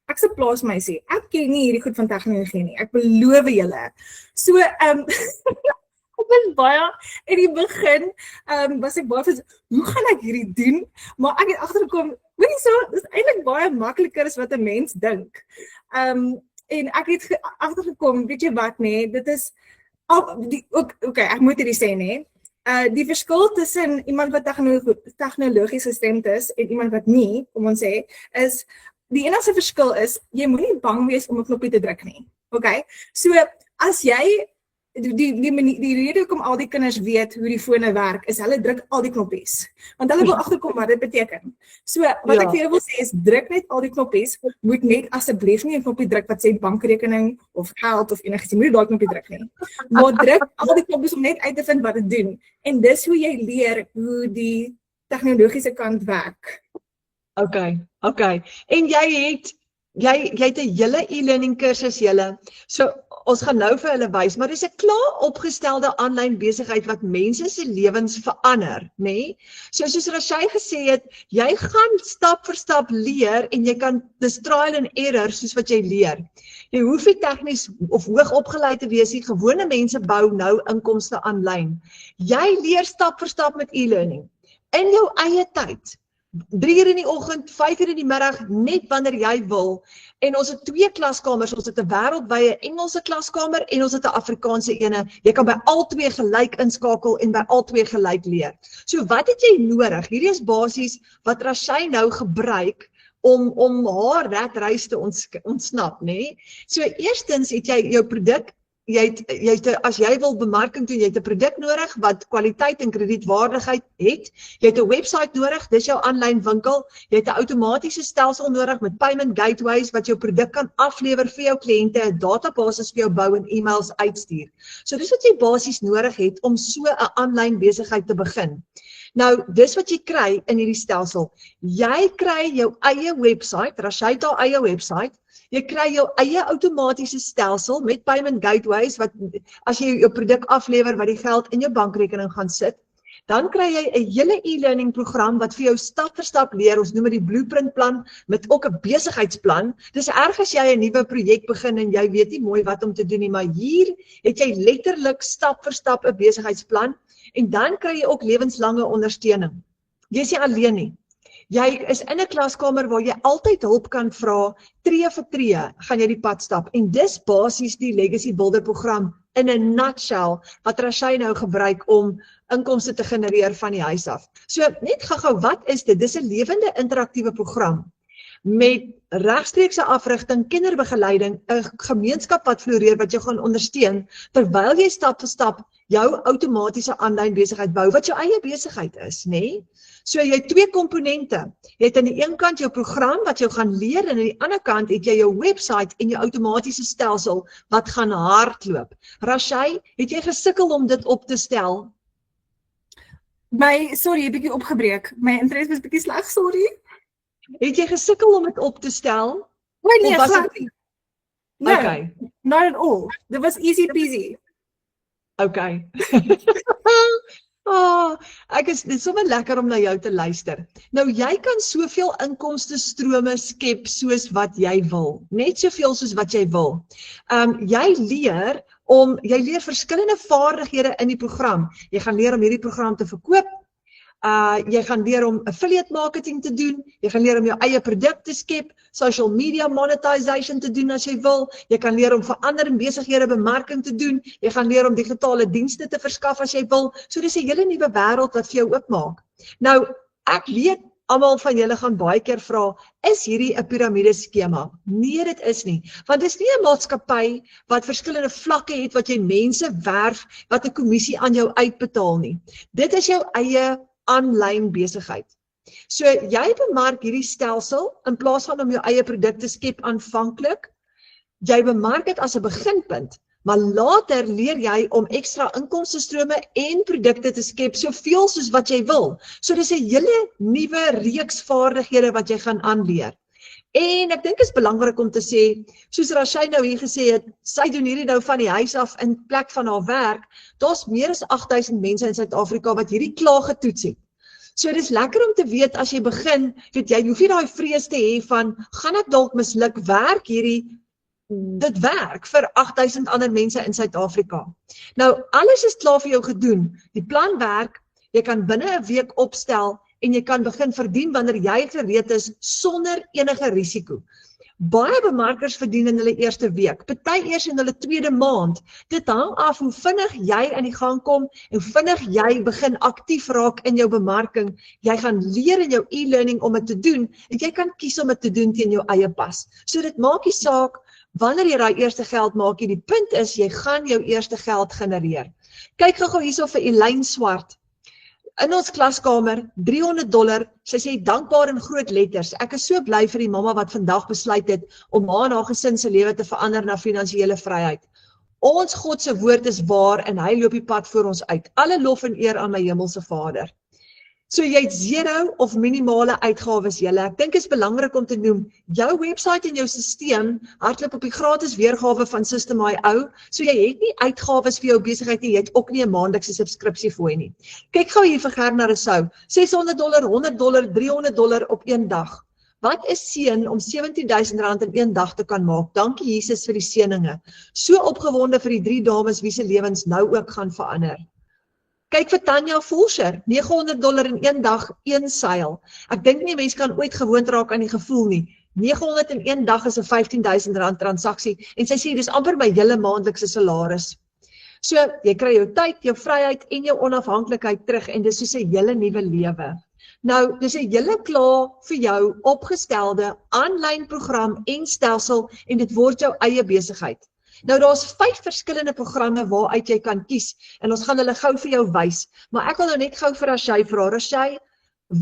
ek's 'n plaasmeisie. Ek ken nie hierdie goed van tegnologie nie. Ek beloof julle. So, ek was baie, in die begin, was ek baie van, hoe gaan ek hierdie doen? Maar ek het agtergekom, hoorie so, dis eintlik baie makliker as wat 'n mens dink. En ek het agtergekom, weet jy wat nee, dit is, okay, ek moet hierdie sê nee, die verskil tussen iemand wat tegnologies gestemd is en iemand wat nie, kom ons sê, is, die enigste verskil is, jy moet nie bang wees om 'n knoppie te druk nie. Okay? So, as jy die rede hoekom al die kinders weet hoe die fone werk, is hulle druk al die knoppies. Want hulle wil agterkom wat dit beteken. So, wat ek vir julle wil sê is, druk net al die knoppies, moet net asseblief nie 'n knoppie druk wat sê bankrekening of geld of enigiets, jy moet nie daai knoppie druk nie. Maar druk al die knoppies om net uit te vind wat dit doen. En dis hoe jy leer hoe die tegnologiese kant werk.
Okay. En jy het 'n hele e-learning kursus julle. So ons gaan nou vir hulle wys, maar dis 'n klaar opgestelde aanlyn besigheid wat mense se lewens verander, nê? So soos Rashay gesê het, jy gaan stap vir stap leer en jy kan dis trial and error soos wat jy leer. Jy hoef nie tegnies of hoog opgeleid te wees nie, gewone mense bou nou inkomste aanlyn. Jy leer stap vir stap met e-learning in jou eie tyd. 3 uur in die oggend, 5 uur in die middag, net wanneer jy wil. En ons het 2 klaskamers, ons het 'n wêreldwye Engelse klaskamer en ons het 'n Afrikaanse ene. Jy kan by al 2 gelyk inskakel en by al 2 gelyk leer. So wat het jy nodig? Hierdie is basies wat Rashay nou gebruik om haar redreis te ontsnap, nê? So eerstens het jy jou produk. As jy wil bemarking doen, jy het 'n produk nodig wat kwaliteit en kredietwaardigheid het. Jy het 'n webwerf nodig, dis jou aanlyn winkel. Jy het 'n outomatiese stelsel nodig met payment gateways wat jou produk kan aflewer vir jou kliënte, 'n database vir jou bou en e-mails uitstuur. So dis wat jy basies nodig het om so 'n aanlyn besigheid te begin. Nou, dis wat jy kry in hierdie stelsel. Jy kry jou eie webwerf, Rashay het haar eie webwerf. Jy kry jou eie outomatiese stelsel met payment gateways wat as jy jou produk aflewer wat die geld in jou bankrekening gaan sit, dan kry jy 'n hele e-learning program wat vir jou stap vir stap leer. Ons noem dit die blueprint plan met ook 'n besigheidsplan. Dis erg as jy 'n nuwe projek begin en jy weet nie mooi wat om te doen nie, maar hier het jy letterlik stap vir stap 'n besigheidsplan en dan kry jy ook lewenslange ondersteuning. Jy is nie alleen nie. Jy is in 'n klaskamer waar jy altyd hulp kan vra, tree vir tree, gaan jy die pad stap. En dis basies die Legacy Builder program in 'n nutshell wat Rashay nou gebruik om inkomste te genereer van die huis af. So net gou-gou, wat is dit? Dis 'n lewende interaktiewe program met regstreekse afrigting, kinderbegeleiding, 'n gemeenskap wat floreer wat jou gaan ondersteun terwyl jy stap vir stap jou outomatiese aanlyn besigheid bou wat jou eie besigheid is, nê? So jy het 2 komponente. Jy het aan die een kant jou program wat jou gaan leer en aan die ander kant het jy jou webwerf en jou outomatiese stelsel wat gaan hardloop. Rashay, het jy gesukkel om dit op te stel?
Sorry, ek bietjie opgebreek. My internet was bietjie sleg, sorry.
Het jy gesukkel om dit op te stel?
Nee,
Of was
glad
dit
nie. No,
okay?
not at all. Dit was easy peasy.
Okay. Dit is sommer lekker om na jou te luister. Nou jy kan soveel inkomste strome skep soos wat jy wil, net soveel soos wat jy wil. Jy leer verskillende vaardighede in die program. Jy gaan leer om hierdie program te verkoop. Jy gaan leer om affiliate marketing te doen, jy gaan leer om jou eie produk te skep, social media monetization te doen as jy wil, jy kan leer om vir ander besighede bemarking te doen, jy gaan leer om digitale dienste te verskaf as jy wil, so dis 'n hele nuwe wêreld wat vir jou oopmaak. Nou, ek weet almal van julle gaan baie keer vra, is hierdie 'n piramideskema? Nee, dit is nie, want dis nie 'n maatskappy wat verskillende vlakke het wat jy mense werf wat 'n kommissie aan jou uitbetaal nie. Dit is jou eie aanlyn besigheid. So jy bemark hierdie stelsel in plaas van om jou eie produkte skep aanvanklik. Jy bemark dit as 'n beginpunt, maar later leer jy om ekstra inkomstestrome en produkte te skep soveel soos wat jy wil. So dis 'n hele nuwe reeks vaardighede wat jy gaan aanleer. En ek dink is belangrik om te sê, soos Rashay nou hier gesê het, sy doen hierdie nou van die huis af in plek van haar werk. Daar's meer as 8000 mense in Suid-Afrika wat hierdie klaar getoets het. So dis lekker om te weet as jy begin, weet jy hoef nie daai vrees te hê van, gaan ek dalk misluk, werk hierdie, dit werk vir 8000 ander mense in Suid-Afrika. Nou, alles is klaar vir jou gedoen, die plan werk, jy kan binne 'n week opstel, en jy kan begin verdien wanneer jy gereed is sonder enige risiko. Baie bemarkers verdien in hulle eerste week, party eers in hulle tweede maand. Dit hang af hoe vinnig jy aan die gang kom en hoe vinnig jy begin aktief raak in jou bemarking. Jy gaan leer in jou e-learning om dit te doen en jy kan kies om dit te doen teen jou eie pas. So dit maak nie saak wanneer jy daai eerste geld maak, die punt is jy gaan jou eerste geld genereer. Kyk gou hierso vir Elaine Swart. In ons klaskamer, $300, sy sê dankbaar in groot letters. Ek is so bly vir die mamma wat vandag besluit het om haar en haar gesin se lewe te verander na finansiële vryheid. Ons God se woord is waar en hy loop die pad voor ons uit. Alle lof en eer aan my hemelse Vader. So jy het 0 of minimale uitgawes julle. Ek dink is belangrik om te noem, jou website en jou stelsel hardloop op die gratis weergawe van System.io, so jy het nie uitgawes vir jou besigheid nie, jy het ook nie 'n maandelikse subskripsie fooi nie. Kyk gou hier vir Gerna Rousseau, $600, $100, $300 op een dag. Wat is seën om R17,000 in een dag te kan maak? Dankie Jesus vir die seëninge. So opgewonde vir die 3 dames wie se lewens nou ook gaan verander. Kyk vir Tanya Volscher, $900 in een dag, een seil. Ek dink nie mense kan ooit gewoond raak aan die gevoel nie. 900 in een dag is 'n R15,000 transaksie en sy sê dis amper my hele maandelikse salaris. So, jy kry jou tyd, jou vryheid en jou onafhanklikheid terug en dis soos 'n hele nuwe lewe. Nou, dis 'n hele klaar vir jou opgestelde aanlyn program en stelsel en dit word jou eie besigheid. Nou daar's 5 verskillende programme waaruit jy kan kies en ons gaan hulle gou vir jou wys. Maar ek wil nou net gou vir Rashay vra. Rashay,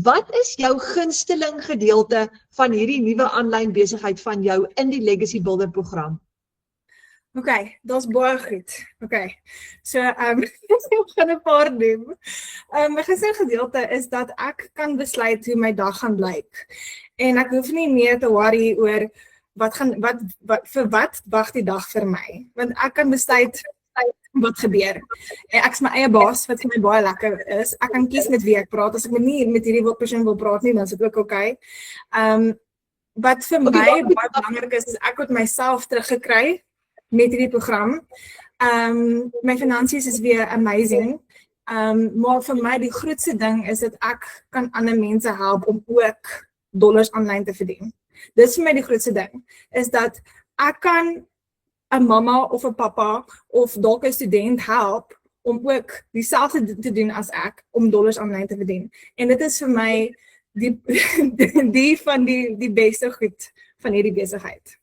wat is jou gunsteling gedeelte van hierdie nuwe aanlyn besigheid van jou in die Legacy Builder program?
Okay, daar's baie goed. Okay. So ek gaan 'n paar noem. My gunsteling gedeelte is dat ek kan besluit hoe my dag gaan lyk. En ek hoef nie meer te worry oor wat wag die dag vir my, want ek kan besluit wat gebeur. En ek is my eie baas, wat vir my baie lekker is. Ek kan kies met wie ek praat, as ek nie met hierdie persoon wil praat nie, dan is dit ook okay. Wat vir my baie belangrik is ek het myself teruggekry met hierdie program. My finansies is weer amazing. Maar vir my die grootste ding is dat ek kan ander mense help om ook dollars aanlyn te verdien. Dis vir my die grootste ding, is dat ek kan 'n mamma of 'n pappa of dalk 'n student help om ook dieselfde te doen as ek, om dollars aanlyn te verdien. En dit is vir my die beste goed van hierdie besigheid.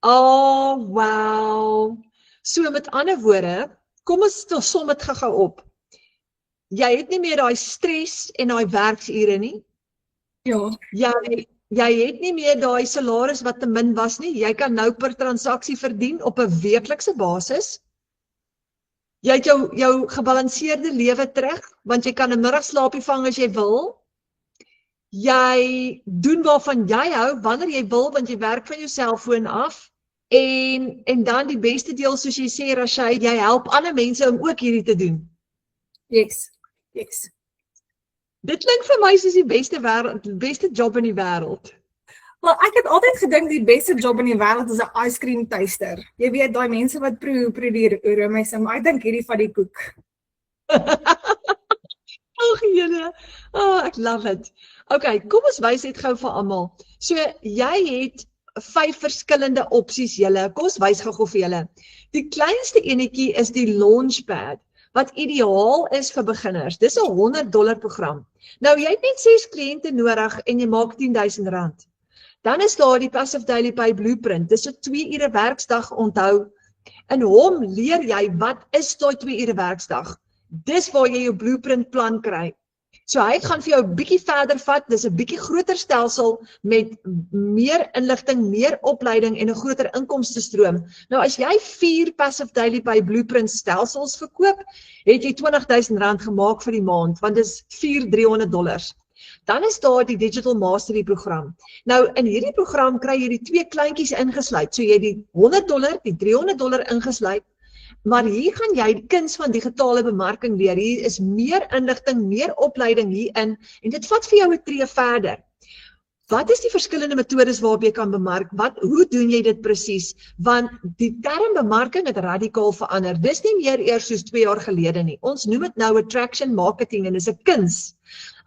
Oh, wow. So met ander woorde, kom ons som dit gou op. Jy het nie meer daai stres en daai werksure nie.
Ja.
Jy het nie meer daai salaris wat te min was nie. Jy kan nou per transaksie verdien op 'n weeklikse basis. Jy het jou gebalanseerde lewe terug, want jy kan 'n middagslaapie vang as jy wil. Jy doen waarvan jy hou, wanneer jy wil, want jy werk van jou selfoon af. En dan die beste deel, soos jy sê, Rashai, jy help ander mense om ook hierdie te doen.
Yes.
Dit klink vir my soos die beste job in die wêreld.
Wel, ek het altyd gedink die beste job in die wêreld is 'n ice cream taster. Jy weet, daai mense wat proe die roomys, maar ek dink hierdie van die koek.
Ag julle, ek love it. Okay, kom ons wys net gou vir almal. So, jy het 5 verskillende opsies julle. Kom ons wys gou vir julle. Die kleinste enetjie is die Launchpad, wat ideaal is vir beginners. Dis 'n $100 program. Nou, jy het net 6 kliënte nodig en jy maak R10,000. Dan is daar die Passive Daily Pay Blueprint. Dis 'n 2 ure werksdag, onthou. In hom leer jy wat is daai 2 ure werksdag. Dis waar jy jou blueprint plan kry. So hy gaan vir jou 'n bietjie verder vat. Dis 'n bietjie groter stelsel met meer inligting, meer opleiding en 'n groter inkomstestroom. Nou as jy 4 Passive Daily Pay Blueprint stelsels verkoop, het jy R20,000 gemaak vir die maand, want dis $4,300. Dan is daar die Digital Mastery program. Nou in hierdie program kry jy die 2 kleintjies ingesluit. So jy het die $100, die $300 ingesluit. Maar hier gaan jy die kuns van digitale bemarking leer. Hier is meer inligting, meer opleiding hierin en dit vat vir jou 'n tree verder. Wat is die verskillende metodes waarop jy kan bemark? Hoe doen jy dit presies? Want die term bemarking het radikaal verander. Dis nie meer eers soos 2 jaar gelede nie. Ons noem dit nou attraction marketing en dis 'n kuns.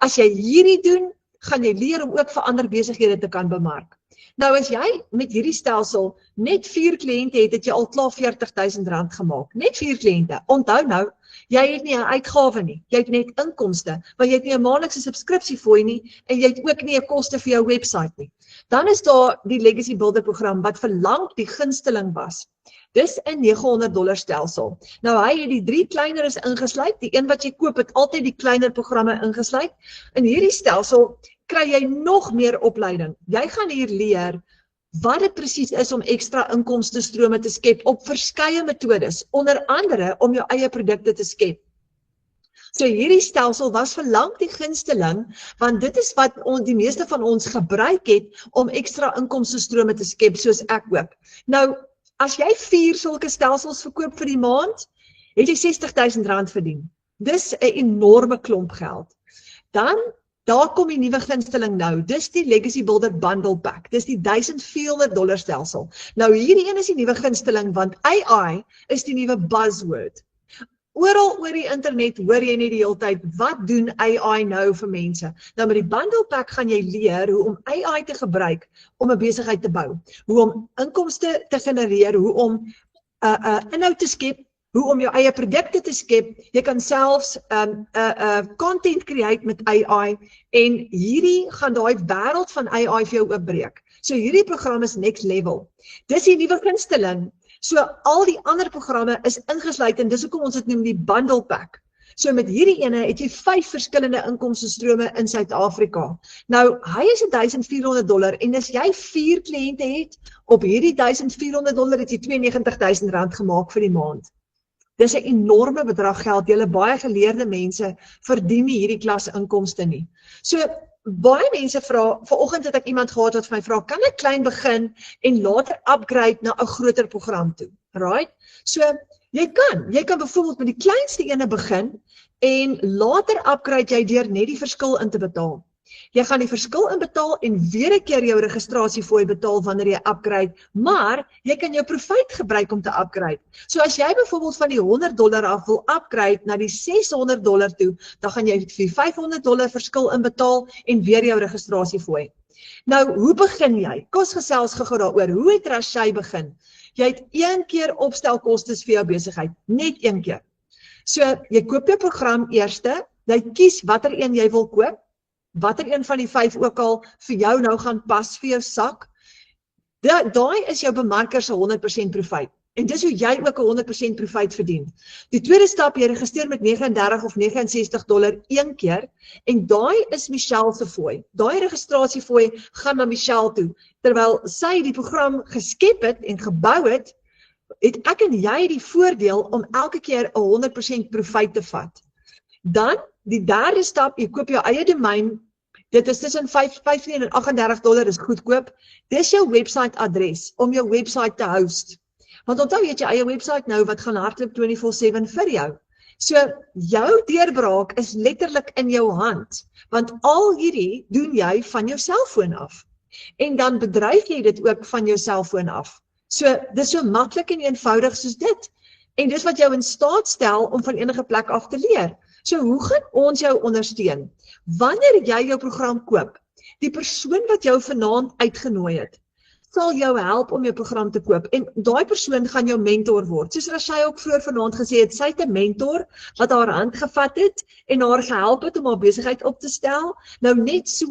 As jy hierdie doen, gaan jy leer om ook vir ander besighede te kan bemark. Nou as jy met hierdie stelsel net 4 kliënte het jy al klaar R40,000 gemaak. Net 4 kliënte. Onthou nou, jy het nie 'n uitgawe nie. Jy het net inkomste, want jy het nie 'n maandelikse subskripsiefooi nie en jy het ook nie 'n koste vir jou webwerf nie. Dan is daar die Legacy Builder program wat vir lank die gunsteling was. Dis 'n $900 stelsel. Nou hy het die 3 kleiner is ingesluit. Die een wat jy koop het altyd die kleiner programme ingesluit. In hierdie stelsel kry jy nog meer opleiding. Jy gaan hier leer wat dit presies is om ekstra inkomstestrome te skep op verskeie metodes, onder andere om jou eie produkte te skep. So hierdie stelsel was vir lank die gunsteling, want dit is wat die meeste van ons gebruik het om ekstra inkomstestrome te skep, soos ek ook. Nou, as jy 4 sulke stelsels verkoop vir die maand, het jy R60,000 verdien. Dis 'n enorme klomp geld. Dan daar kom die nuwe gunsteling nou. Dis die Legacy Builder Bundle Pack. Dis die $1,400 stelsel. Nou hierdie een is die nuwe gunsteling, want AI is die nuwe buzzword. Oral oor die internet hoor jy net die hele tyd, wat doen AI nou vir mense? Nou met die Bundle Pack gaan jy leer hoe om AI te gebruik om 'n besigheid te bou, hoe om inkomste te genereer, hoe om inhoud te skep, hoe om jou eie produkte te skep. Jy kan selfs content create met AI en hierdie gaan daai wêreld van AI vir jou oopbreek. So hierdie program is next level. Dis die nuwe gunsteling. So al die ander programme is ingesluit en dis hoekom ons dit noem die Bundle Pack. So met hierdie ene het jy 5 verskillende inkomstestrome in Suid-Afrika. Nou, hy is $1,400 en as jy 4 kliënte het, op hierdie $1,400 het jy R92,000 gemaak vir die maand. Dis 'n enorme bedrag geld. Julle baie geleerde mense verdien nie hierdie klas inkomste nie. So baie mense vra, vanoggend het ek iemand gehad wat vir my vra, kan ek klein begin en later upgrade na 'n groter program toe? Right? So jy kan byvoorbeeld met die kleinste ene begin en later upgrade jy deur net die verskil in te betaal. Jy gaan die verskil inbetaal en weer 'n keer jou registrasiefooi betaal wanneer jy upgrade, maar jy kan jou profijt gebruik om te upgrade. So as jy byvoorbeeld van die $100 af wil upgrade na die $600 toe, dan gaan jy vir $500 verskil inbetaal en weer jou registrasiefooi. Nou, hoe begin jy? Kos gesels gou daaroor. Hoe het Rashai begin? Jy het 1 keer opstelkostes vir jou besigheid, net 1 keer. So, jy koop jou program eerste, jy kies watter een jy wil koop, watter een van die 5 ook al vir jou nou gaan pas vir jou sak. Daai is jou bemarker se 100% profijt. En dis hoe jy ook 'n 100% profijt verdien. Die tweede stap, jy registreer met $39 of $69 1 keer en daai is Michelle se fooi. Daai registrasiefooi gaan na Michelle toe. Terwyl sy die program geskep het en gebou het, het ek en jy die voordeel om elke keer 100% profijt te vat. Dan, die derde stap, jy koop jou eie domein, dit is tussen $15 en $38 is goedkoop, dis jou website adres, om jou website te host. Want onthou jy het jou eie website nou, wat gaan hardloop 24/7 vir jou. So, jou deurbraak is letterlik in jou hand, want al hierdie doen jy van jou selfoon af. En dan bedryf jy dit ook van jou selfoon af. So, dis so maklik en eenvoudig soos dit. En dis wat jou in staat stel om van enige plek af te leer. So, hoe gaan ons jou ondersteun? Wanneer jy jou program koop, die persoon wat jou vanaand uitgenooi het, sal jou help om jou program te koop. En daai persoon gaan jou mentor word. Soos Rashay ook vroeër vanaand gesê het, sy het 'n mentor wat haar hand gevat het en haar gehelp het om haar besigheid op te stel. Nou net so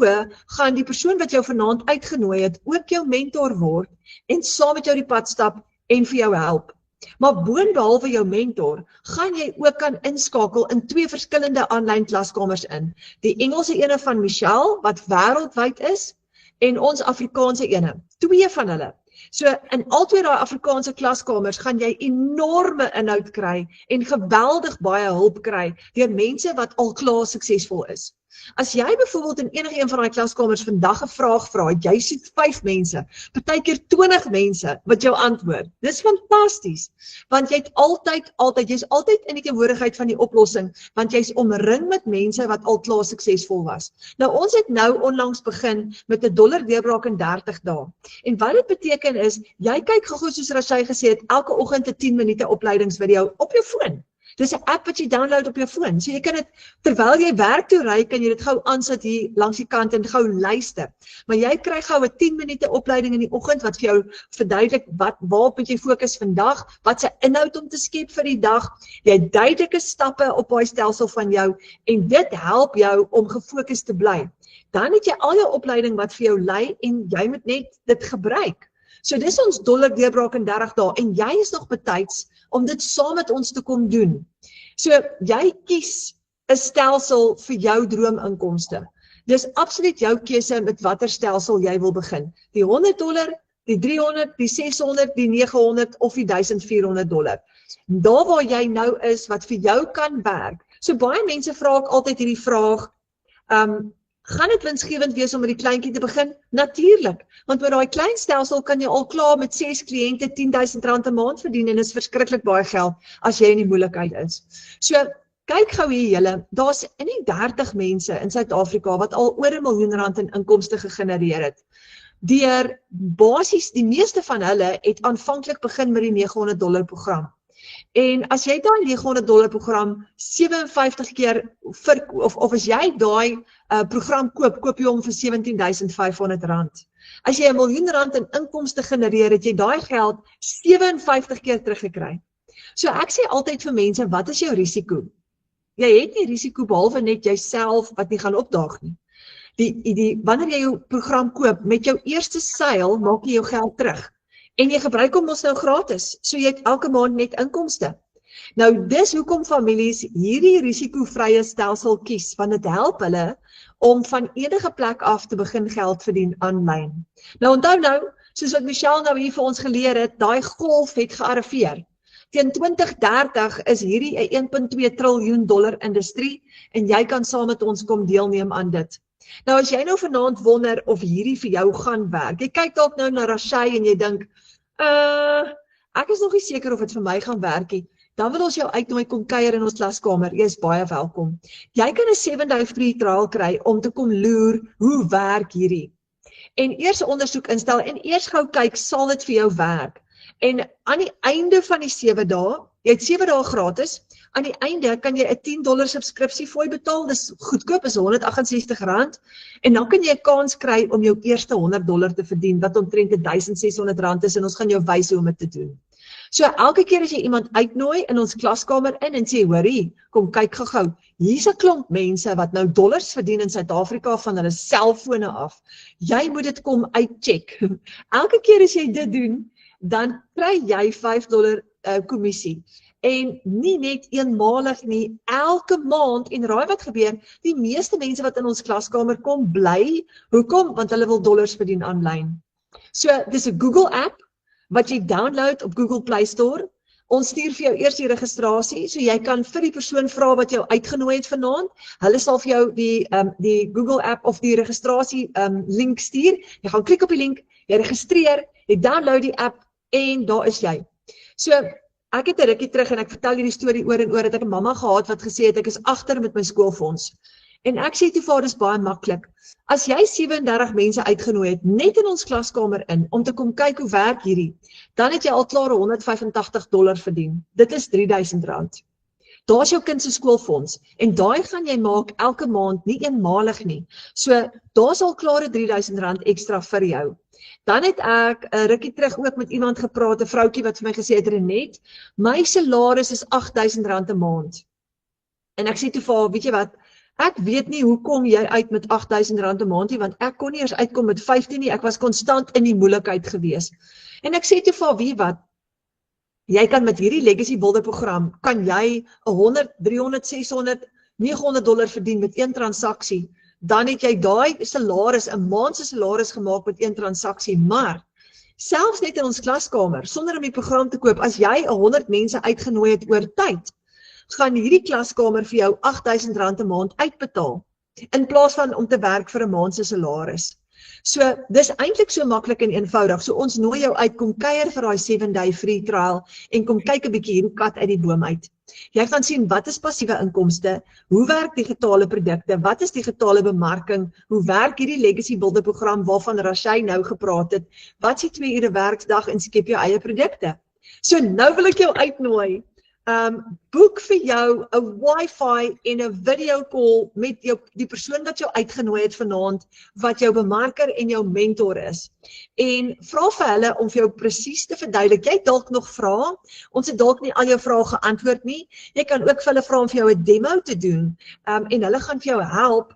gaan die persoon wat jou vanaand uitgenooi het ook jou mentor word en saam met jou die pad stap en vir jou help. Maar boonbehalwe jou mentor, gaan jy ook kan inskakel in 2 verskillende aanlyn klaskamers in. Die Engelse ene van Michelle, wat wêreldwyd is, en ons Afrikaanse ene. 2 van hulle. So in al 2 daai Afrikaanse klaskamers gaan jy enorme inhoud kry en geweldig baie hulp kry deur mense wat al klaar suksesvol is. As jy byvoorbeeld in enige een van daai klaskamers vandag 'n vraag vra, jy sien 5 mense, partykeer 20 mense wat jou antwoord. Dis fantasties, want jy's altyd in die teenwoordigheid van die oplossing, want jy's omring met mense wat al klaar suksesvol was. Nou ons het nou onlangs begin met 'n dollar deurbraak in 30 dae. En wat dit beteken is, jy kyk gou soos Rashay gesê het, elke oggend 'n 10 minute opleidingsvideo op jou foon. Dis 'n app wat jy download op jou foon. So jy kan dit, terwyl jy werk toe ry, kan jy dit gou aansit hier langs die kant en gou luister. Maar jy kry gou 'n 10 minute opleiding in die oggend wat vir jou verduidelik waarop moet jy fokus vandag, wat se inhoud om te skep vir die dag. Jy het duidelike stappe op daai stelsel van jou en dit help jou om gefokus te bly. Dan het jy al jou opleiding wat vir jou lei en jy moet net dit gebruik. So dis ons dollar deurbraak in 30 dae en jy is nog betyds om dit saam met ons te kom doen. So jy kies 'n stelsel vir jou droominkomste. Dis absoluut jou keuse met watter stelsel jy wil begin. Die $100, die 300, die 600, die 900 of die $1400. Daar waar jy nou is wat vir jou kan werk. So baie mense vra ek altyd hierdie vraag, gaan dit winsgewend wees om met die kleintjie te begin? Natuurlik, want met daai klein stelsel kan jy al klaar met 6 kliënte R10,000 'n maand verdien en is verskriklik baie geld as jy in die moeilikheid is. So, kyk gou hier julle, daar's in die 30 mense in Suid-Afrika wat al oor R1 miljoen in inkomste gegenereer het. Deur basies, die meeste van hulle het aanvanklik begin met die $900 program. En as jy daai $900 program 57 keer of as jy daai program koop jy hom vir R17,500. As jy R1 miljoen in inkomste genereer, het jy daai geld 57 keer teruggekry. So ek sê altyd vir mense, wat is jou risiko? Jy het nie risiko behalwe net jouself wat nie gaan opdaag nie. Wanneer jy jou program koop, met jou eerste seil maak jy jou geld terug. En jy gebruik hom ons nou gratis, so jy het elke maand net inkomste. Nou dis hoekom families hierdie risikovrye stelsel kies, want dit help hulle om van enige plek af te begin geld verdien aanlyn. Nou onthou nou, soos wat Michelle nou hier vir ons geleer het, daai golf het gearriveer. Teen 2030 is hierdie 'n $1,2 triljoen industrie en jy kan saam met ons kom deelneem aan dit. Nou as jy nou vanaand wonder of hierdie vir jou gaan werk, jy kyk dalk nou na Rashay en jy dink, ek is nog nie seker of dit vir my gaan werk nie, dan wil ons jou uitnooi kom kuier in ons klaskamer, jy is baie welkom. Jy kan 'n 7-day free trial kry om te kom loer, hoe werk hierdie? En eers 'n ondersoek instel en eers gou kyk, sal dit vir jou werk? En aan die einde van die 7 dae, jy het 7 dae gratis, aan die einde kan jy 'n $10 subskripsie fooi betaal, dis goedkoop, is R168, en dan kan jy 'n kans kry om jou eerste $100 te verdien, wat omtrent R1,600 is, en ons gaan jou wys hoe om dit te doen. So elke keer as jy iemand uitnooi in ons klaskamer in en sê, hoorie, kom kyk gou, hier's 'n klomp mense wat nou dollars verdien in Suid-Afrika van hulle selfone af. Jy moet dit kom uitcheck. Elke keer as jy dit doen, dan kry jy $5 kommissie. En nie net eenmalig nie, elke maand, en raai wat gebeur, die meeste mense wat in ons klaskamer kom, bly. Hoekom? Want hulle wil dollars verdien aanlyn. So, dis 'n Google app, wat jy download op Google Play Store. Ons stuur vir jou eers die registrasie, so jy kan vir die persoon vra wat jou uitgenooi het vanaand. Hulle sal vir jou die Google app of die registrasie link stuur. Jy gaan klik op die link, jy registreer, jy download die app en daar is jy. So, ek het 'n rukkie terug en ek vertel hierdie storie oor en oor, dat ek 'n mamma gehad wat gesê het, ek is agter met my skoolfonds. En ek sê toe vir haar, dis baie maklik. As jy 37 mense uitgenooi het, net in ons klaskamer in, om te kom kyk hoe werk hierdie, dan het jy al klaar $185 verdien. Dit is R3000. Daar is jou kind se skoolfonds, en daai gaan jy maak elke maand, nie eenmalig nie. So, daar is al klaar R3000 ekstra vir jou. Dan het ek 'n rukkie terug ook met iemand gepraat, 'n vroutjie wat vir my gesê het, Renet, my salaris is R8000 'n maand. En ek sê toe vir haar, weet jy wat, ek weet nie hoe kom jy uit met R8000 'n maand nie, want ek kon nie eers uitkom met 15 nie, ek was konstant in die moeilikheid gewees. En ek sê toe vir haar, weet jy wat, jy kan met hierdie Legacy Builder program, kan jy 100, 300, 600, $900 verdien met een transaksie. Dan het jy daai salaris, 'n maand se salaris gemaak met een transaksie, maar selfs net in ons klaskamer, sonder om die program te koop, as jy 100 mense uitgenooi het oor tyd, gaan hierdie klaskamer vir jou R8000 'n maand uitbetaal, in plaas van om te werk vir 'n maand se salaris. So, dis eintlik so maklik en eenvoudig. So ons nooi jou uit, kom kuier vir daai 7-day free trial en kom kyk 'n bietjie hierdie kat uit die boom uit. Jy gaan sien wat is passiewe inkomste, hoe werk digitale produkte, wat is digitale bemarking, hoe werk hierdie Legacy Builder program waarvan Rashay nou gepraat het, wat is die 2 ure werksdag en skep jou eie produkte. So nou wil ek jou uitnooi. Boek vir jou 'n Wi-Fi en 'n video call met die persoon wat jou uitgenooi het vanaand, wat jou bemarker en jou mentor is. En vra vir hulle om vir jou presies te verduidelik. Jy dalk nog vra, ons het dalk nie al jou vrae geantwoord nie. Jy kan ook vir hulle vra om vir jou 'n demo te doen, en hulle gaan vir jou help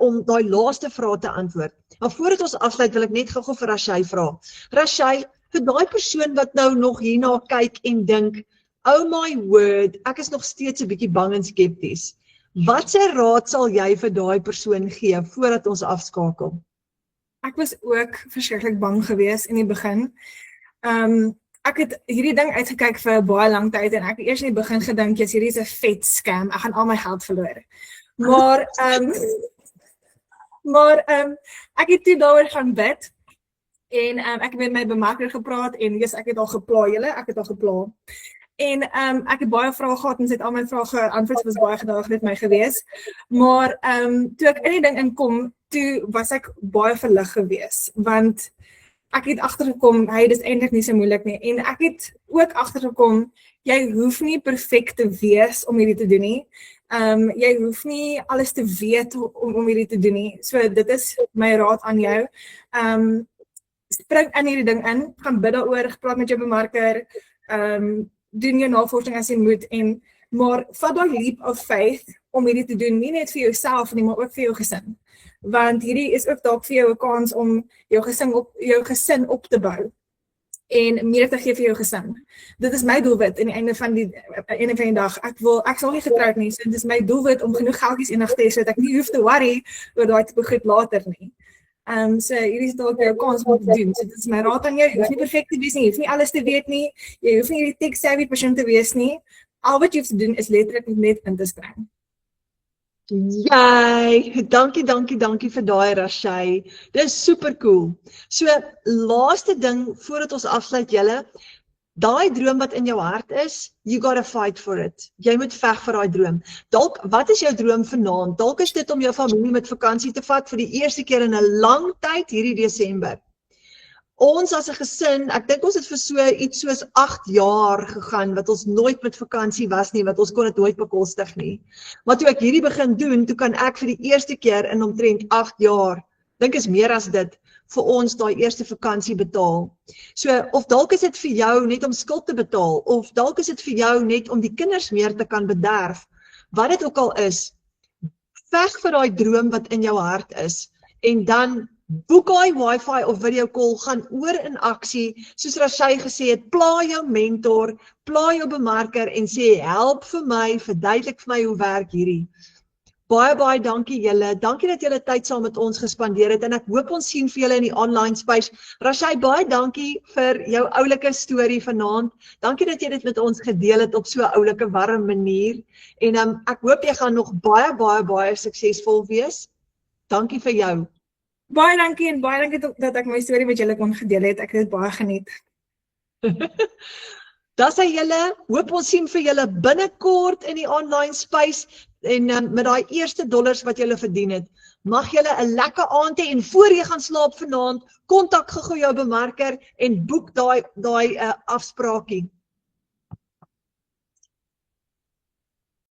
om daai laaste vrae te antwoord. Maar voordat ons afsluit, wil ek net gou vir Rashay vra. Rashay, vir daai persoon wat nou nog hierna kyk en dink, oh my word, ek is nog steeds 'n bietjie bang en skepties. Watse raad sal jy vir daai persoon gee voordat ons afskakel?
Ek was ook verskriklik bang geweest in die begin. Ek het hierdie ding uitgekyk vir 'n baie lang tyd en ek het eers in die begin gedink, jy's hierdie is 'n vet scam, ek gaan al my geld verloor. Maar ek het toe daaroor gaan bid en ek het met my bemarker gepraat en ek het al gepla. En ek het baie vrae gehad en sy het al my vrae geantwoord, was baie gedaag met my gewees. Maar toe ek in die ding inkom, toe was ek baie verlig gewees, want ek het agtergekom, dis eintlik nie so moeilik nie. En ek het ook agtergekom, jy hoef nie perfek te wees om hierdie te doen nie. Jy hoef nie alles te weet om hierdie te doen nie. So dit is my raad aan jou. Spring in hierdie ding in, gaan bid daaroor, praat met jou bemarker, doen jou navorsing as jy moet, maar vat daai leap of faith om hierdie te doen, nie net vir jouself nie, maar ook vir jou gesin. Want hierdie is ook dalk vir jou 'n kans om jou gesin op te bou en meer te gee vir jou gesin. Dit is my doelwit aan die einde van die dag. Ek sal nie getroud nie, so dit is my doelwit om genoeg geldjies eendag te hê sodat ek nie hoef te worry oor daai tipe goed later nie. So hierdie is dalk jou kans om te doen. So dit is my raad aan jou. Jy hoef nie perfek te wees nie, jy hoef nie alles te weet nie, jy hoef nie hierdie tech-savvy persoon te wees nie. Al wat jy hoef te doen is letterlik net in te spring.
Jy, dankie vir daai Rashay. Dis super cool. So, laaste ding voordat ons afsluit julle, daai droom wat in jou hart is, you gotta fight for it. Jy moet veg vir daai droom. Dalk, wat is jou droom vanaand? Dalk is dit om jou familie met vakansie te vat vir die eerste keer in 'n lang tyd hierdie Desember. Ons as 'n gesin, ek dink ons het vir iets soos 8 jaar gegaan, wat ons nooit met vakansie was nie, wat ons kon dit nooit bekostig nie. Maar toe ek hierdie begin doen, toe kan ek vir die eerste keer in omtrent 8 jaar, dink is meer as dit, vir ons daai eerste vakansie betaal. So, of dalk is dit vir jou net om skuld te betaal, of dalk is dit vir jou net om die kinders meer te kan bederf, wat dit ook al is, veg vir daai droom wat in jou hart is, en dan boek daai Wi-Fi of video call, gaan oor in aksie, soos Rashay gesê het, pla jou mentor, pla jou bemarker en sê, help vir my, verduidelik vir my hoe werk hierdie. Baie dankie julle. Dankie dat julle tyd saam met ons gespandeer het en ek hoop ons sien vir julle in die online space. Rashai, baie dankie vir jou oulike storie vanaand. Dankie dat jy dit met ons gedeel het op so 'n oulike warm manier. En ek hoop jy gaan nog baie suksesvol wees. Dankie vir jou.
Baie dankie en baie dankie dat ek my storie met julle kon gedeel het. Ek het dit baie geniet.
Dis hy julle. Hoop ons sien vir julle binnekort in die online space. En met daai eerste dollars wat julle verdien het, mag julle 'n lekker aand hê en voor jy gaan slaap vanaand, kontak gou jou bemarker en boek daai afspraakie.